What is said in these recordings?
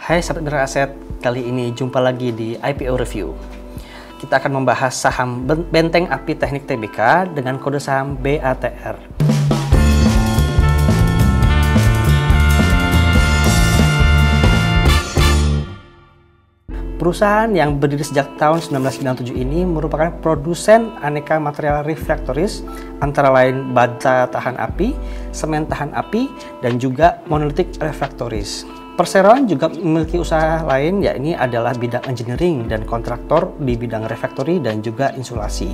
Hai sahabat Mira Aset, kali ini jumpa lagi di IPO Review. Kita akan membahas saham Benteng Api Teknik Tbk dengan kode saham BATR. Perusahaan yang berdiri sejak tahun 1997 ini merupakan produsen aneka material refraktoris, antara lain baja tahan api, semen tahan api, dan juga monolitik refraktoris. Perseroan juga memiliki usaha lain, yakni adalah bidang engineering dan kontraktor di bidang refraktori dan juga insulasi.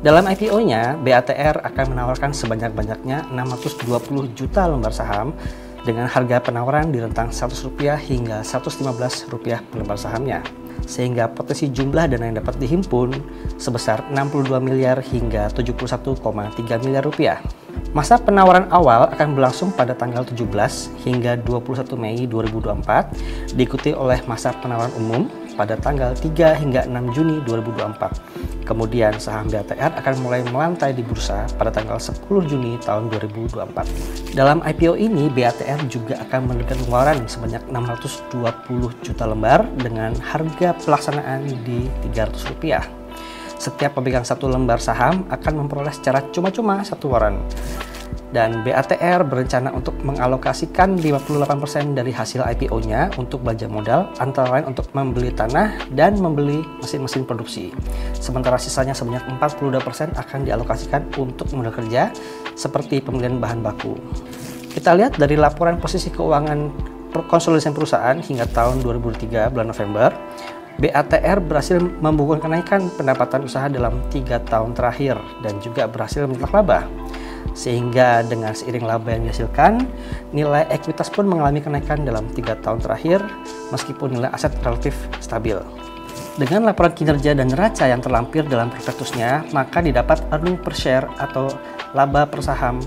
Dalam IPO-nya, BATR akan menawarkan sebanyak-banyaknya 620 juta lembar saham dengan harga penawaran di rentang Rp100 hingga Rp115 per lembar sahamnya, sehingga potensi jumlah dana yang dapat dihimpun sebesar 62 miliar hingga 71,3 miliar rupiah. Masa penawaran awal akan berlangsung pada tanggal 17 hingga 21 Mei 2024, diikuti oleh masa penawaran umum pada tanggal 3 hingga 6 Juni 2024. Kemudian saham BATR akan mulai melantai di bursa pada tanggal 10 Juni tahun 2024. Dalam IPO ini, BATR juga akan menerbitkan pengeluaran sebanyak 620 juta lembar dengan harga pelaksanaan di Rp300. Setiap pemegang satu lembar saham akan memperoleh secara cuma-cuma satu waran. Dan BATR berencana untuk mengalokasikan 58% dari hasil IPO-nya untuk belanja modal, antara lain untuk membeli tanah dan membeli mesin-mesin produksi. Sementara sisanya sebanyak 42% akan dialokasikan untuk modal kerja seperti pembelian bahan baku. Kita lihat dari laporan posisi keuangan konsolidasi perusahaan hingga tahun 2003 bulan November, BATR berhasil membukukan kenaikan pendapatan usaha dalam 3 tahun terakhir dan juga berhasil mencetak laba. Sehingga dengan seiring laba yang dihasilkan, nilai ekuitas pun mengalami kenaikan dalam 3 tahun terakhir meskipun nilai aset relatif stabil. Dengan laporan kinerja dan neraca yang terlampir dalam prospektusnya, maka didapat earning per share atau laba per saham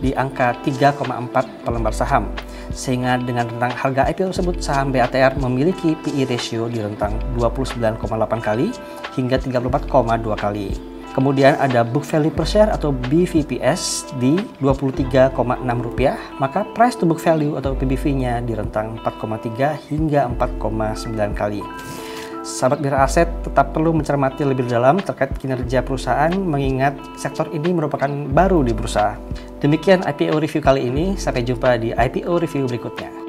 di angka 3,4 per lembar saham. Sehingga dengan rentang harga IPO tersebut, saham BATR memiliki PE ratio di rentang 29,8 kali hingga 34,2 kali. Kemudian ada book value per share atau BVPS di Rp23,6, maka price to book value atau PBV-nya di rentang 4,3 hingga 4,9 kali. Sahabat Mira Aset tetap perlu mencermati lebih dalam terkait kinerja perusahaan mengingat sektor ini merupakan baru di bursa. Demikian IPO review kali ini, sampai jumpa di IPO review berikutnya.